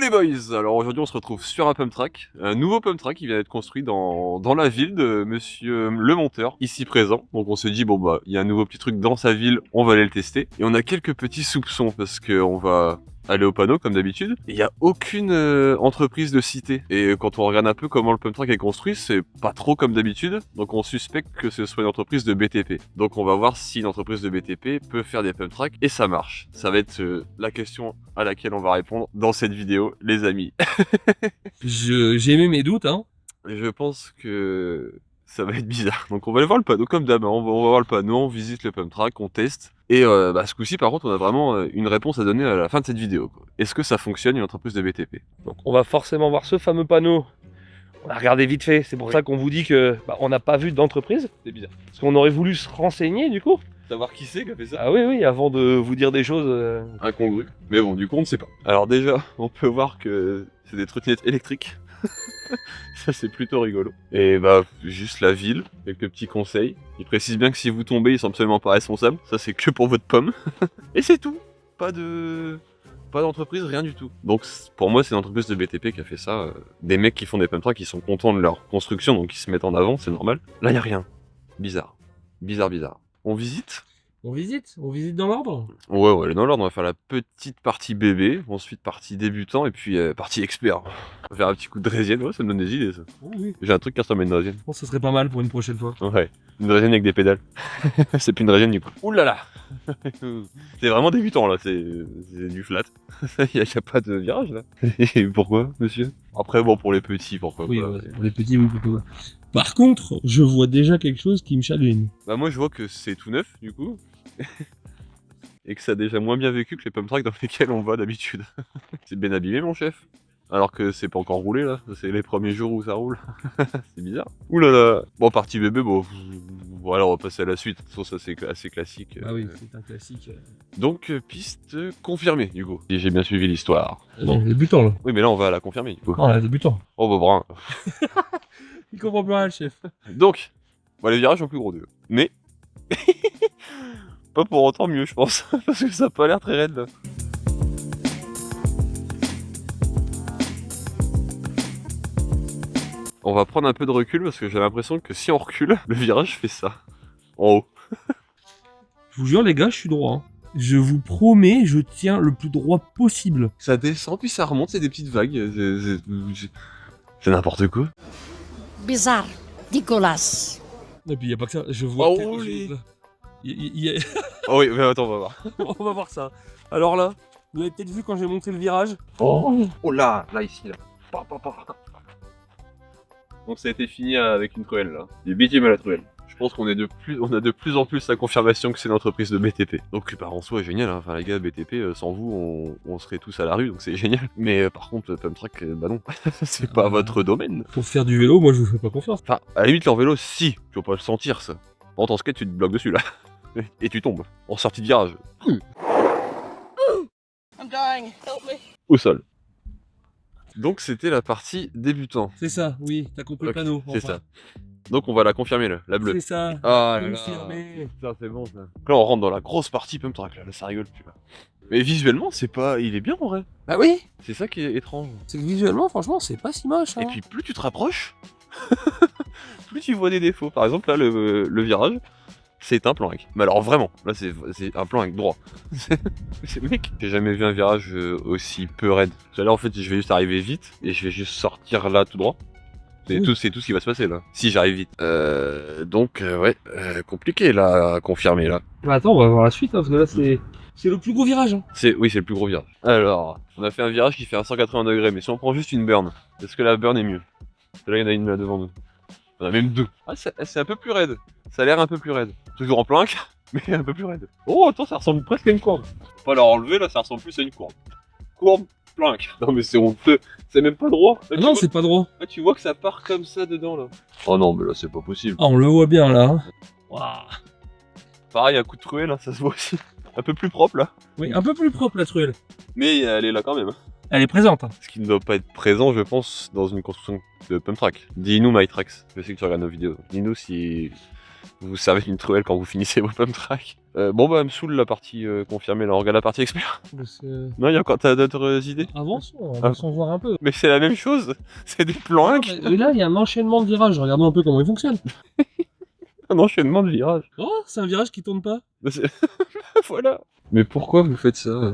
les boys, alors aujourd'hui on se retrouve sur un pump track, un nouveau pump track qui vient d'être construit dans la ville de monsieur le monteur, ici présent. Donc on se dit bon bah il y a un nouveau petit truc dans sa ville, on va aller le tester. Et on a quelques petits soupçons parce qu'on va aller au panneau comme d'habitude. Il n'y a aucune entreprise de cité. Et quand on regarde un peu comment le pump track est construit, c'est pas trop comme d'habitude. Donc on suspecte que ce soit une entreprise de BTP. Donc on va voir si une entreprise de BTP peut faire des pump tracks et ça marche. Ça va être la question à laquelle on va répondre dans cette vidéo, les amis. J'ai mis mes doutes, hein. Et je pense que ça va être bizarre. Donc on va aller voir le panneau comme d'hab. On va voir le panneau, on visite le pump track, on teste. Et ce coup-ci, par contre, on a vraiment une réponse à donner à la fin de cette vidéo. Est-ce que ça fonctionne une entreprise de BTP? Donc on va forcément voir ce fameux panneau. On a regardé vite fait, c'est pour ça qu'on vous dit que on n'a pas vu d'entreprise. C'est bizarre. Parce qu'on aurait voulu se renseigner du coup. Savoir qui c'est qui a fait ça? Ah oui, avant de vous dire des choses. Incongrues. Mais bon, du coup, on ne sait pas. Alors déjà, on peut voir que c'est des trottinettes électriques. Ça, c'est plutôt rigolo. Et bah, juste la ville, quelques petits conseils. Il précise bien que si vous tombez, ils sont absolument pas responsables. Ça, c'est que pour votre pomme. Et c'est tout. Pas d'entreprise, rien du tout. Donc pour moi, c'est une entreprise de BTP qui a fait ça. Des mecs qui font des pump tracks qui sont contents de leur construction, donc ils se mettent en avant, c'est normal. Là, y a rien. Bizarre. Bizarre. On visite? On visite dans l'ordre. Ouais, dans l'ordre, on va faire la petite partie bébé, ensuite partie débutant, et puis partie expert. On va faire un petit coup de draisienne, ouais, ça me donne des idées ça. Oh, oui. J'ai un truc qui ressemble à une draisienne. Je pense que ce serait pas mal pour une prochaine fois. Ouais, une draisienne avec des pédales. C'est plus une draisienne du coup. Ouh là là. C'est vraiment débutant là, c'est du flat. y a pas de virage là. Et pourquoi, monsieur? Après, bon, pour les petits, pourquoi Oui, pas. ouais, pour les petits, oui, pourquoi pas. Par contre, je vois déjà quelque chose qui me chagrine. Bah moi je vois que c'est tout neuf du coup. Et que ça a déjà moins bien vécu que les pump tracks dans lesquels on va d'habitude. C'est bien abîmé mon chef. Alors que c'est pas encore roulé là, c'est les premiers jours où ça roule. C'est bizarre. Ouh là là. Bon, partie bébé, bon, voilà, on va passer à la suite. De toute façon, ça c'est assez classique. Ah oui, c'est un classique. Donc piste confirmée du coup. Si j'ai bien suivi l'histoire. Non, débutant là. Oui mais là on va la confirmer du coup. Non, là, débutant. Oh bah brun. Il comprend plus rien le chef. Donc, bon, les virages sont plus gros d'eux. Mais pas pour autant mieux je pense. Parce que ça a pas l'air très raide là. On va prendre un peu de recul parce que j'ai l'impression que si on recule, le virage fait ça. En haut. Je vous jure les gars, je suis droit. Hein. Je vous promets, je tiens le plus droit possible. Ça descend puis ça remonte, c'est des petites vagues. C'est n'importe quoi. Bizarre, dégueulasse. Et puis il y a pas que ça, je vois Oh quelque oui. chose, là. Y a- Oh oui, mais attends, on va voir. On va voir ça. Alors là, vous avez peut-être vu quand j'ai monté le virage. Oh là, ici là. Donc ça a été fini avec une truelle là. Du bitume à la truelle. Je pense qu'on a de plus en plus la confirmation que c'est une entreprise de BTP. Donc bah, en soi génial, hein. Enfin les gars, BTP, sans vous on serait tous à la rue, donc c'est génial. Mais par contre, pump track, bah non, c'est pas votre domaine. Pour faire du vélo, moi je vous fais pas confiance. Enfin, à la limite leur vélo, si, tu vas pas le sentir ça. Par contre en skate, tu te bloques dessus là. Et tu tombes, en sortie de virage. I'm dying, help me. Au sol. Donc c'était la partie débutant. C'est ça, oui, t'as compris le Ok, panneau. c'est ça. Donc on va la confirmer là, la bleue. C'est ça. Ah là là. Confirmé. Putain, c'est bon ça. Donc là on rentre dans la grosse partie pump track là, ça rigole plus là. Mais visuellement c'est pas... il est bien en vrai. Bah oui, C'est ça qui est étrange. c'est que visuellement, franchement, c'est pas si moche. Hein. Et puis plus tu te rapproches, plus tu vois des défauts. Par exemple là le virage, c'est un plan avec. Mais alors vraiment, là c'est un plan avec droit. C'est mec, j'ai jamais vu un virage aussi peu raide. Là en fait je vais juste arriver vite et je vais juste sortir là tout droit. C'est tout ce qui va se passer là, si j'arrive vite. Donc ouais, compliqué là à confirmer là. Bah attends, on va voir la suite, hein, parce que là c'est le plus gros virage. Hein. Oui, c'est le plus gros virage. Alors, on a fait un virage qui fait un 180 degrés, mais si on prend juste une burn, est-ce que la burn est mieux? Là il y en a une là devant nous. On a même deux. Ah c'est un peu plus raide. Ça a l'air un peu plus raide. Toujours en planque, mais un peu plus raide. Oh attends, ça ressemble presque à une courbe. Faut pas leur enlever là, ça ressemble plus à une courbe. Courbe, planque. Non mais c'est honteux. C'est même pas droit. Là, Non, c'est pas droit. là, tu vois que ça part comme ça dedans là. Oh non, mais là c'est pas possible. Ah, on le voit bien là. Hein. Waouh. Pareil, un coup de truelle, ça se voit aussi. Un peu plus propre là. Oui, un peu plus propre la truelle. Mais elle est là quand même. Elle est présente. Hein. Ce qui ne doit pas être présent, je pense, dans une construction de pump track. Dis-nous MyTrax. Je sais que tu regardes nos vidéos. Dis-nous si vous servez d'une truelle quand vous finissez vos pump tracks. Bon bah, elle me saoule la partie confirmée, là, on regarde la partie expert. Non, il y a encore, t'as d'autres idées? Avançons voir un peu. Mais c'est la même chose, c'est des plans inc. Et là, il y a un enchaînement de virages. Regardons un peu comment il fonctionne. Un enchaînement de virages. Oh, c'est un virage qui tourne pas. Bah, voilà. Mais pourquoi vous faites ça?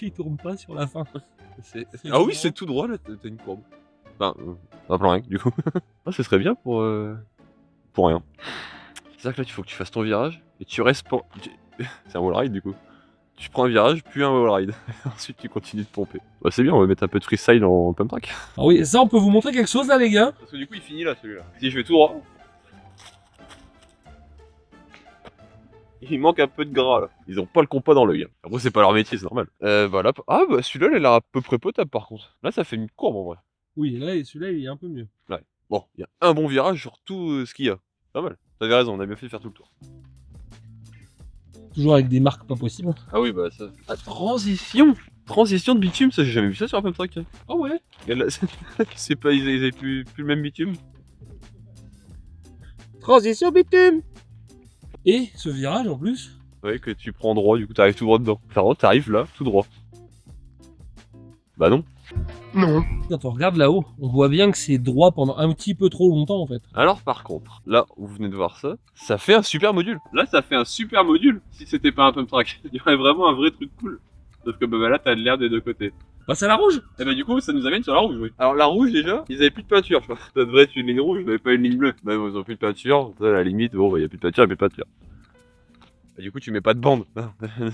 Il tourne pas sur la fin. Ah oui, c'est tout droit là, t'as une courbe. Enfin, un plan inc du coup. Ah, ce serait bien pour rien. C'est-à-dire que là, il faut que tu fasses ton virage et tu restes pour. C'est un wall ride du coup. Tu prends un virage, puis un wall ride. Ensuite, tu continues de pomper. Bah, c'est bien, on va mettre un peu de freestyle en pump track. Ah oui, ça, on peut vous montrer quelque chose là, les gars. Parce que du coup, il finit là, celui-là. Si je vais tout droit. Il manque un peu de gras là. Ils ont pas le compas dans l'œil. Après, c'est pas leur métier, c'est normal. Voilà. Ah, bah celui-là, il a l'air à peu près potable par contre. Là, ça fait une courbe en vrai. Oui, là, celui-là, il est un peu mieux. Bon, il y a un bon virage sur tout ce qu'il y a. Pas mal. T'avais raison, on a bien fait de faire tout le tour. Toujours avec des marques pas possibles. Ah oui, bah ça. Ah, transition de bitume, ça j'ai jamais vu ça sur un pump track. Ah ouais. Regarde là, c'est pas, ils avaient plus le même bitume. Transition bitume. Et ce virage en plus. Ouais, que tu prends droit, du coup t'arrives tout droit dedans. Enfin, t'arrives là, tout droit. Bah non. Non. Quand on regarde là-haut, on voit bien que c'est droit pendant un petit peu trop longtemps en fait. Alors par contre, là, vous venez de voir ça, ça fait un super module. Là, ça fait un super module. Si c'était pas un pump track, il y aurait vraiment un vrai truc cool. Sauf que bah là, t'as de l'air des deux côtés. Passe à la rouge. Et bah du coup, ça nous amène sur la rouge, oui. Alors la rouge déjà, ils avaient plus de peinture, je crois. Ça devrait être une ligne rouge, ils n'avaient pas une ligne bleue. Bah ils ont plus de peinture, à la limite, bon, bah y a plus de peinture, plus de peinture. Bah, du coup, tu mets pas de bande,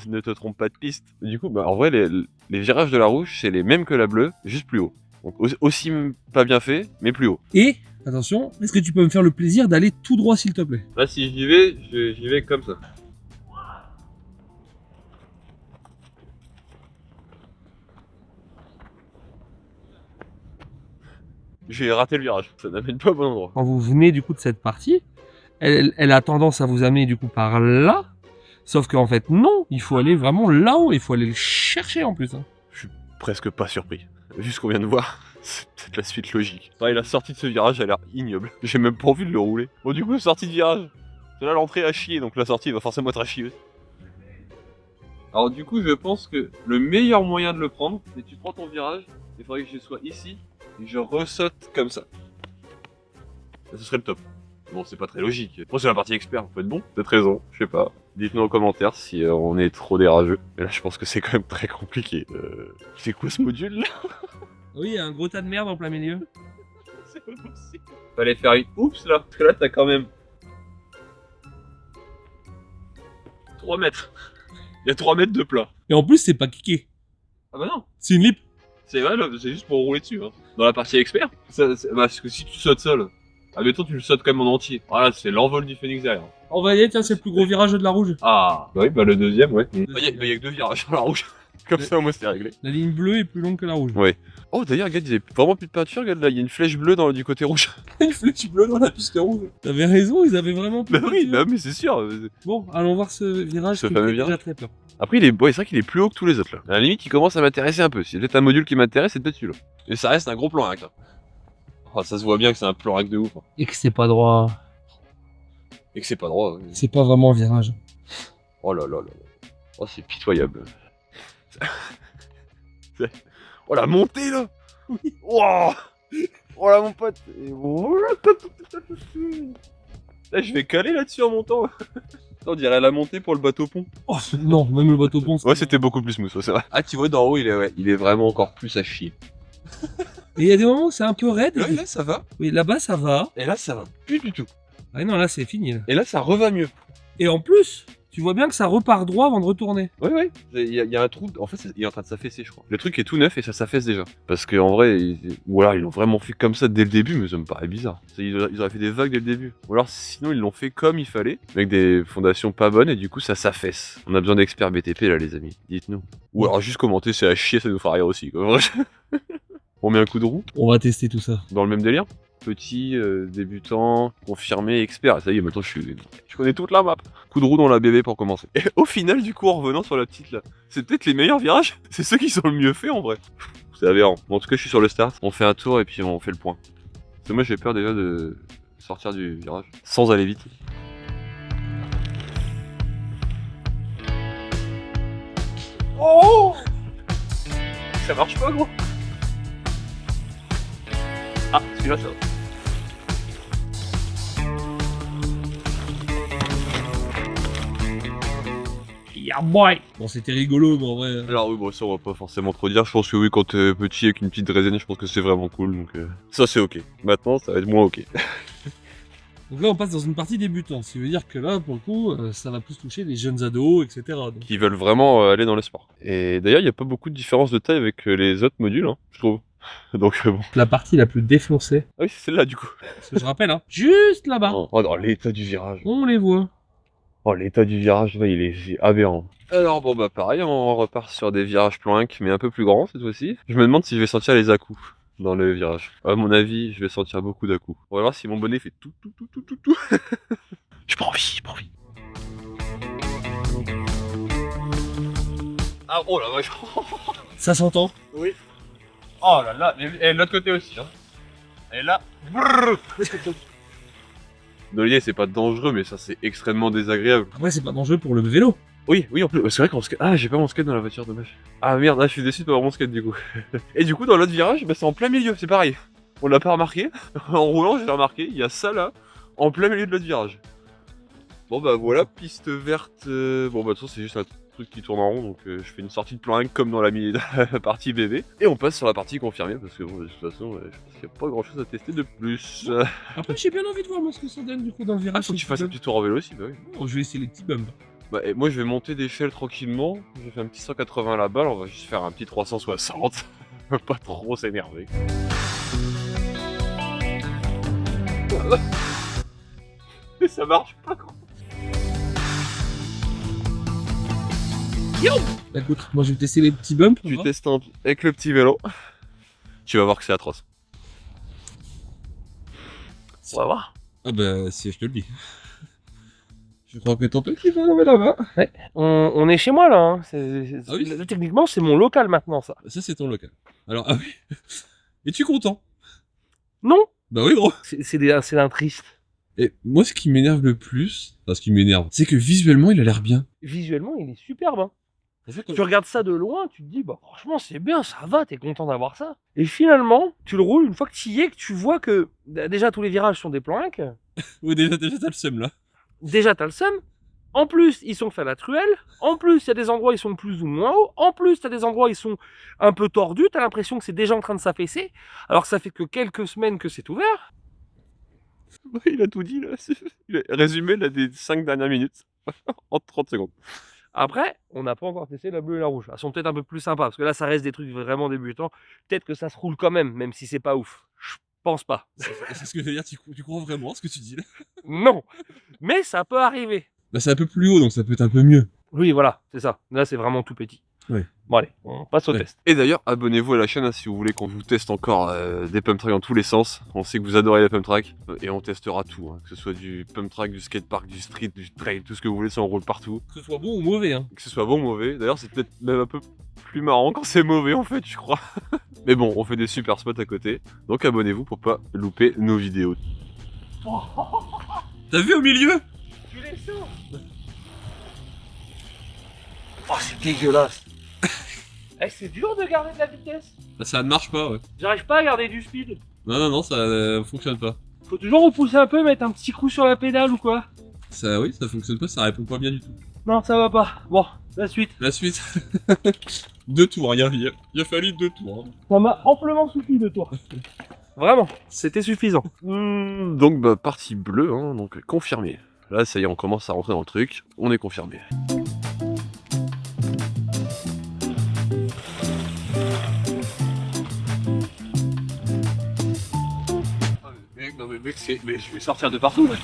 ne te trompe pas de piste. Du coup, bah en vrai, les virages de la rouge, c'est les mêmes que la bleue, juste plus haut. Donc aussi pas bien fait, mais plus haut. Et, attention, est-ce que tu peux me faire le plaisir d'aller tout droit s'il te plaît? Là, si j'y vais comme ça. J'ai raté le virage, ça n'amène pas au bon endroit. Quand vous venez du coup de cette partie, elle a tendance à vous amener du coup par là. Sauf qu'en fait, non, il faut aller vraiment là-haut, il faut aller le chercher en plus. Hein. Je suis presque pas surpris. Vu ce qu'on vient de voir, c'est peut-être la suite logique. Pareil, la sortie de ce virage a l'air ignoble. J'ai même pas envie de le rouler. Bon, du coup, sortie de virage. Là, l'entrée a chier, donc la sortie va forcément être à chier. Alors, du coup, je pense que le meilleur moyen de le prendre, c'est que tu prends ton virage, il faudrait que je sois ici, et que je ressaute comme ça. Ça, ce serait le top. Bon, c'est pas très logique. Bon, c'est la partie expert, vous faites bon, peut-être raison, je sais pas. Dites-nous en commentaire si on est trop dérageux. Mais là, je pense que c'est quand même très compliqué. C'est quoi ce module là? Oui, il y a un gros tas de merde en plein milieu. C'est pas possible. Fallait faire une oups là, parce que là, t'as quand même 3 mètres. Il y a 3 mètres de plat. Et en plus, c'est pas kické. Ah bah non, C'est une lip. c'est vrai, là, c'est juste pour rouler dessus. Hein. Dans la partie expert, parce que si tu sautes seul, admettons tu le sautes quand même en entier. Voilà, c'est l'envol du phénix derrière. On va y aller, tiens, c'est le plus gros virage de la rouge. Ah, bah oui, bah le deuxième, ouais. Il y a que 2 virages sur la rouge. Comme ça, moi, c'est réglé. La ligne bleue est plus longue que la rouge. Ouais. Oh, d'ailleurs, regarde, ils avaient vraiment plus de peinture. Regarde là, il y a une flèche bleue du côté rouge. Une flèche bleue dans la piste rouge. T'avais raison, ils avaient vraiment plus Bah de oui, peinture. bah mais c'est sûr. Bon, allons voir ce virage Ce qui fameux me fait virage. déjà très peur. Après, c'est vrai qu'il est plus haut que tous les autres là. À la limite, il commence à m'intéresser un peu. Si peut-être un module qui m'intéresse, c'est peut-être celui-là. Et ça reste un gros plan hack là. Oh, ça se voit bien que c'est un plan hack de ouf. Hein. Et que c'est pas droit. Et que c'est pas droit. Ouais. C'est pas vraiment un virage. Oh là là là là. Oh, c'est pitoyable. Oh la montée là. Oh, oh là mon pote. Là, je vais caler là-dessus en montant. On dirait la montée pour le bateau-pont. Oh non, même le bateau pont. Ouais, c'était beaucoup plus smooth, ouais, c'est vrai. Ah, tu vois, d'en haut, il est vraiment encore plus à chier. Et il y a des moments où c'est un peu raide. Ouais, là, ça va. Oui, là-bas ça va. Et là, ça va plus du tout. Ah non, là c'est fini. Là. Et là, ça reva mieux. Et en plus, tu vois bien que ça repart droit avant de retourner. Ouais, ouais. Il y a un trou. En fait, il est en train de s'affaisser, je crois. Le truc est tout neuf et ça s'affaisse déjà. Parce qu'en vrai, ou alors ils l'ont vraiment fait comme ça dès le début, mais ça me paraît bizarre. Ils auraient fait des vagues dès le début. Ou alors sinon, ils l'ont fait comme il fallait, avec des fondations pas bonnes et du coup, ça s'affaisse. On a besoin d'experts BTP là, les amis. Dites-nous. Ou alors juste commenter, c'est à chier, ça nous fera rire aussi. Quoi. On met un coup de roue On va tester tout ça. dans le même délire. Petit, débutant, confirmé, expert. Ça y est, maintenant je connais toute la map. Coup de roue dans la BB pour commencer. Et au final, du coup, en revenant sur la petite là, c'est peut-être les meilleurs virages. C'est ceux qui sont le mieux faits en vrai. C'est aberrant. Bon, en tout cas, je suis sur le start. On fait un tour et puis on fait le point. Parce que moi, j'ai peur déjà de sortir du virage sans aller vite. Oh! Ça marche pas, gros. Ah, celui-là, ça va. Yeah boy. Bon, c'était rigolo, mais en vrai... Alors oui, bon, ça on va pas forcément trop dire. Je pense que oui, quand t'es petit avec une petite draisine, je pense que c'est vraiment cool. Donc ça c'est ok. Maintenant, ça va être moins ok. Donc là, on passe dans une partie débutante, ce qui veut dire que là, pour le coup, ça va plus toucher les jeunes ados, etc. Donc... Qui veulent vraiment aller dans le sport. Et d'ailleurs, il n'y a pas beaucoup de différence de taille avec les autres modules, hein, je trouve. Donc bon. La partie la plus défoncée, Ah oui, c'est celle-là du coup. parce que je rappelle, hein, juste là-bas, Oh non, l'état du virage. on les voit. Oh, l'état du virage, là, il est aberrant. Alors bon, bah pareil, on repart sur des virages planques, mais un peu plus grands cette fois-ci. Je me demande si je vais sentir les à-coups dans le virage. À mon avis, je vais sentir beaucoup d'à-coups. On va voir si mon bonnet fait tout. J'ai pas envie, j'ai pas envie. Ah, oh la vache. Ça s'entend? Oui. Oh là là, et de l'autre côté aussi, hein. Et là, dans l'idée, c'est pas dangereux, mais ça c'est extrêmement désagréable. Après, c'est pas dangereux pour le vélo. Oui, en plus, c'est vrai qu'on skate. Ah, j'ai pas mon skate dans la voiture, dommage. Ah merde, je suis déçu de pas avoir mon skate du coup. Et du coup, dans l'autre virage, bah, c'est en plein milieu, c'est pareil. On l'a pas remarqué. En roulant, j'ai remarqué, il y a ça là, en plein milieu de l'autre virage. Bon bah voilà, piste verte. Bon bah de toute façon, c'est juste un truc qui tourne en rond, donc je fais une sortie de plan 1 comme dans la partie bébé. Et on passe sur la partie confirmée, parce que bon, de toute façon, je pense qu'il n'y a pas grand chose à tester de plus. Après, j'ai bien envie de voir moi ce que ça donne du coup dans le virage. Ah, faut que tu fasses un petit tour en vélo aussi, bah oui. Oh, je vais essayer les petits bumps. Bah, et moi je vais monter d'échelle tranquillement, j'ai fait un petit 180 à la balle, on va juste faire un petit 360, pas trop s'énerver. Mais ça marche pas quoi. Bah écoute, moi je vais tester les petits bumps. Tu testes avec le petit vélo, tu vas voir que c'est atroce. On va voir. Ah bah si, je te le dis. Je crois que ton petit va enlever là-bas. Ouais. On est chez moi là. Hein. Ah oui. Là, techniquement, c'est mon local maintenant, ça. Ça c'est ton local. Alors, ah oui. Es-tu content? Non, Bah oui gros. c'est un triste. Et moi ce qui m'énerve le plus, enfin ce qui m'énerve, c'est que visuellement il a l'air bien. Visuellement, il est superbe. Hein. En fait, Tu regardes ça de loin, tu te dis, bah franchement, c'est bien, ça va, t'es content d'avoir ça. Et finalement, tu le roules une fois que tu y es, que tu vois que déjà tous les virages sont des planques. ouais, déjà t'as le seum là. Déjà, t'as le seum. En plus, ils sont faits à la truelle. En plus, il y a des endroits, ils sont plus ou moins hauts. En plus, t'as des endroits, ils sont un peu tordus. T'as l'impression que c'est déjà en train de s'affaisser. Alors que ça fait que quelques semaines que c'est ouvert. Il a tout dit là, il a résumé là, des 5 dernières minutes, en 30 secondes. Après, on n'a pas encore testé la bleue et la rouge. Elles sont peut-être un peu plus sympas, parce que là, ça reste des trucs vraiment débutants. Peut-être que ça se roule quand même si c'est pas ouf. Je pense pas. C'est ce que je veux dire, tu crois vraiment ce que tu dis là? Non. Mais ça peut arriver. Bah c'est un peu plus haut donc ça peut être un peu mieux. Oui, voilà, c'est ça. Là, c'est vraiment tout petit. Ouais. Bon, allez, on passe au Ouais. test. Et d'ailleurs, abonnez-vous à la chaîne hein, si vous voulez qu'on vous teste encore des pump tracks dans tous les sens. On sait que vous adorez les pump tracks et on testera tout, hein, que ce soit du pump track, du skatepark, du street, du trail, tout ce que vous voulez, ça on roule partout. Que ce soit bon ou mauvais hein. Que ce soit bon ou mauvais. D'ailleurs, c'est peut-être même un peu plus marrant quand c'est mauvais en fait, je crois. Mais bon, on fait des super spots à côté, donc abonnez-vous pour pas louper nos vidéos. T'as vu au milieu? Tu les sens. Oh, c'est dégueulasse. C'est dur de garder de la vitesse. Bah ça ne marche pas ouais. J'arrive pas à garder du speed. Non, ça fonctionne pas. Faut toujours repousser un peu, mettre un petit coup sur la pédale ou quoi. Ça oui, ça fonctionne pas, ça répond pas bien du tout. Non, ça va pas. Bon, la suite. La suite. 2 tours, il a fallu 2 tours. Hein. Ça m'a amplement suffi de toi. Vraiment, c'était suffisant. Donc bah partie bleue, hein, donc confirmé. Là ça y est, on commence à rentrer dans le truc, on est confirmé. Non mais mec, mais je vais sortir de partout là.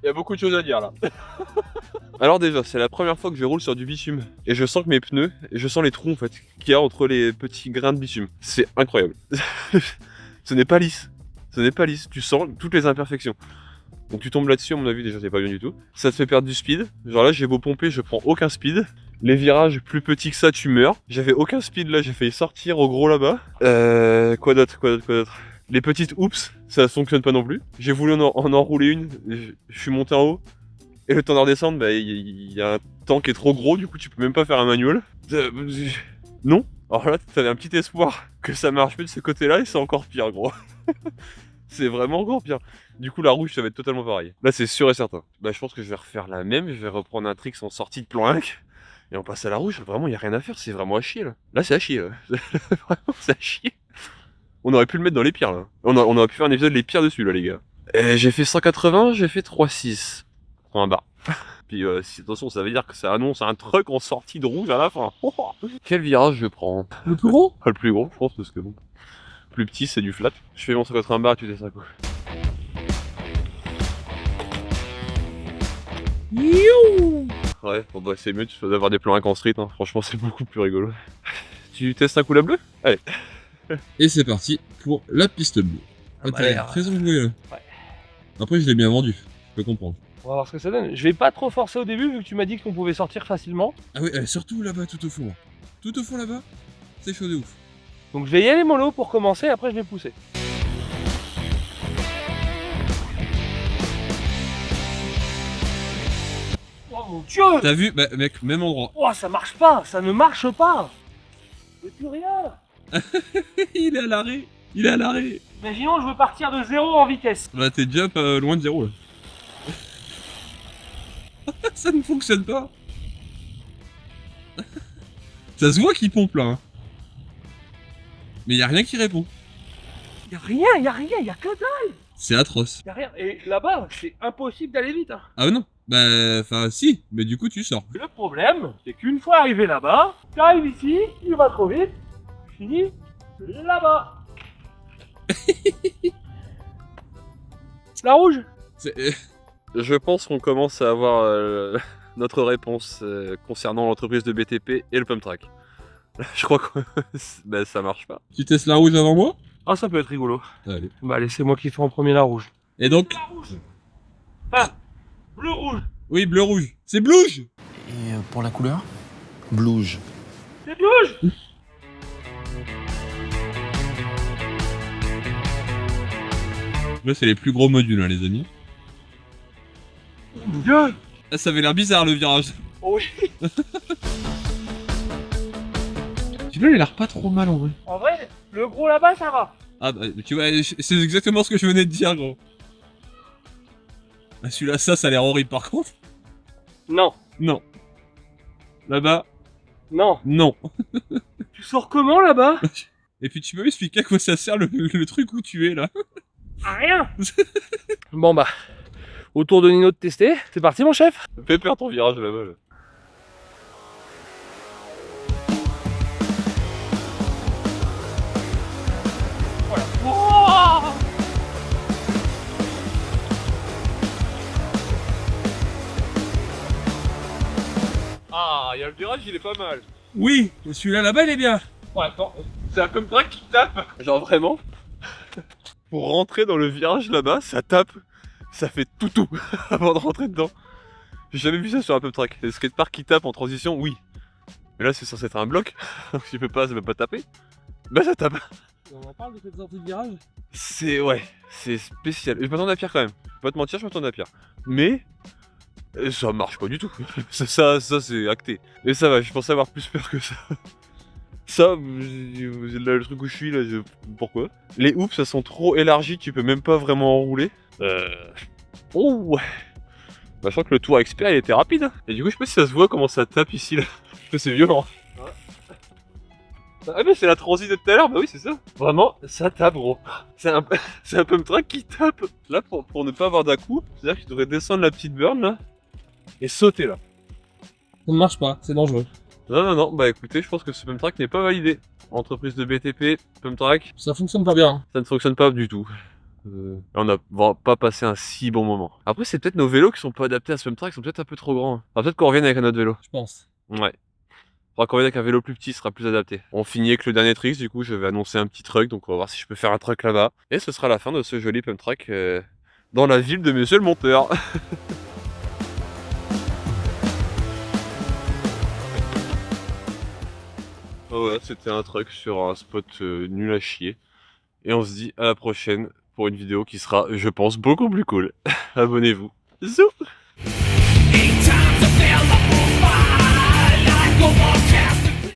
Il y a beaucoup de choses à dire là. Alors déjà, c'est la première fois que je roule sur du bitume. Et je sens que mes pneus, et je sens les trous en fait, qu'il y a entre les petits grains de bitume. C'est incroyable. Ce n'est pas lisse. Ce n'est pas lisse. Tu sens toutes les imperfections. Donc tu tombes là-dessus, à mon avis, déjà c'est pas bien du tout. Ça te fait perdre du speed. Genre là, j'ai beau pomper, je prends aucun speed. Les virages plus petits que ça, tu meurs. J'avais aucun speed là, j'ai failli sortir au gros là-bas. Quoi d'autre. Les petites oups, ça fonctionne pas non plus. J'ai voulu en enrouler une, je suis monté en haut. Et le temps de redescendre, bah, il y a un temps qui est trop gros, du coup tu peux même pas faire un manual. Non. Alors là, t'avais un petit espoir que ça marche mieux de ce côté-là et c'est encore pire, gros. C'est vraiment encore pire. Du coup, la rouge, ça va être totalement pareil. Là, c'est sûr et certain. Bah, je pense que je vais refaire la même. Je vais reprendre un tricks en sortie de plan 1 et on passe à la rouge. Vraiment, il y a rien à faire. C'est vraiment à chier, là. Là, c'est à chier, là. Vraiment, c'est à chier. On aurait pu le mettre dans les pires, là. On aurait pu faire un épisode les pires dessus, là, les gars. Et j'ai fait 180, j'ai fait 3,6. Un bar. Puis attention, ça veut dire que ça annonce un truc en sortie de rouge à la fin. Quel virage je prends? Le plus gros? Pas le plus gros, je pense, parce que bon. Plus petit, c'est du flat. Je fais mon 180 bar, tu sais ça quoi. You. Ouais, bon bah c'est mieux d'avoir des plans 1 qu'en street, hein. Franchement c'est beaucoup plus rigolo. Tu testes un coup la bleue? Allez. Et c'est parti pour la piste bleue. Ah, t'as l'air très enjoué là. Ouais. Après, je l'ai bien vendu, je peux comprendre. On va voir ce que ça donne. Je vais pas trop forcer au début vu que tu m'as dit qu'on pouvait sortir facilement. Ah oui, surtout là-bas, tout au fond. Tout au fond là-bas, c'est chaud de ouf. Donc je vais y aller mollo pour commencer, après je vais pousser. Oh mon dieu! T'as vu, bah, mec, même endroit. Oh ça marche pas, ça ne marche pas! Y'a plus rien! Il est à l'arrêt, il est à l'arrêt. Imaginons je veux partir de 0 en vitesse. Bah, t'es déjà pas loin de 0 là. Ça ne fonctionne pas. Ça se voit qu'il pompe là. Hein. Mais y a rien qui répond. Y'a rien, y'a que dalle! C'est atroce. Y'a rien. Et là-bas, c'est impossible d'aller vite. Hein. Ah non. Bah, enfin, si. Mais du coup, tu sors. Le problème, c'est qu'une fois arrivé là-bas, tu arrives ici, il va trop vite, tu finis là-bas. La rouge? Je pense qu'on commence à avoir notre réponse concernant l'entreprise de BTP et le pump track. Je crois que bah, ça marche pas. Tu testes la rouge avant moi? Ah, ça peut être rigolo. Allez. Bah, allez, c'est moi qui fais en premier la rouge. Et donc? La rouge! Ah! Bleu-rouge! Oui, bleu-rouge. C'est blouge! Et pour la couleur? Blouge. C'est blouge! Là, c'est les plus gros modules, hein, les amis. Dieu! Ah, ça avait l'air bizarre le virage. Oh oui! Celui-là, il a l'air pas trop mal en vrai. En vrai, le gros là-bas, ça va. Ah bah, tu vois, c'est exactement ce que je venais de dire, gros. Ah, celui-là, ça a l'air horrible par contre. Non. Non. Là-bas, Non. non. Tu sors comment là-bas? Et puis tu peux m'expliquer à quoi ça sert le truc où tu es là? À rien. Bon bah, autour de Nino de tester. C'est parti mon chef. Fais peur ton virage là-bas. Là. Voilà. Oh Ah, il y a le virage, il est pas mal. Oui, celui-là là-bas, il est bien. Ouais, attends, c'est un pump track qui tape. Genre vraiment. Pour rentrer dans le virage là-bas, ça tape. Ça fait tout avant de rentrer dedans. J'ai jamais vu ça sur un pump track. Les skateparks qui tapent en transition, oui. Mais là, c'est censé être un bloc. Donc tu peux pas, ça peut pas taper. Bah ça tape. On en parle de cette sortie de virage? C'est ouais, c'est spécial. Je m'attendais à pire quand même. Je vais pas te mentir, je m'attendais à pire. Mais ça marche pas du tout. ça c'est acté. Mais ça va, je pensais avoir plus peur que ça. Ça, là, le truc où je suis là, pourquoi? Les hoops, ça sont trop élargis, tu peux même pas vraiment enrouler. Oh ouais. Bah, je crois que le tour expert il était rapide. Hein. Et du coup, je sais pas si ça se voit comment ça tape ici là. C'est violent. Ah mais c'est la transi de tout à l'heure, bah oui c'est ça. Vraiment, ça tape gros. C'est un pump track qui tape. Là pour ne pas avoir d'à-coup, c'est-à-dire que tu devrais descendre la petite burn là et sauter là. Ça ne marche pas, c'est dangereux. Non, bah écoutez, je pense que ce pump track n'est pas validé. Entreprise de BTP, pump track, Ça fonctionne pas bien. ça ne fonctionne pas du tout. On n'a pas passé un si bon moment. Après c'est peut-être nos vélos qui sont pas adaptés à ce pump track, sont peut-être un peu trop grands. Alors peut-être qu'on revienne avec un autre vélo. Je pense. Ouais. Faudra qu'on revienne avec un vélo plus petit, ce sera plus adapté. On finit avec le dernier tricks, du coup je vais annoncer un petit truck, donc on va voir si je peux faire un truck là-bas. Et ce sera la fin de ce joli pump track dans la ville de Monsieur le Monteur. Oh ouais, c'était un truck sur un spot nul à chier. Et on se dit à la prochaine pour une vidéo qui sera, je pense, beaucoup plus cool. Abonnez-vous. Zou.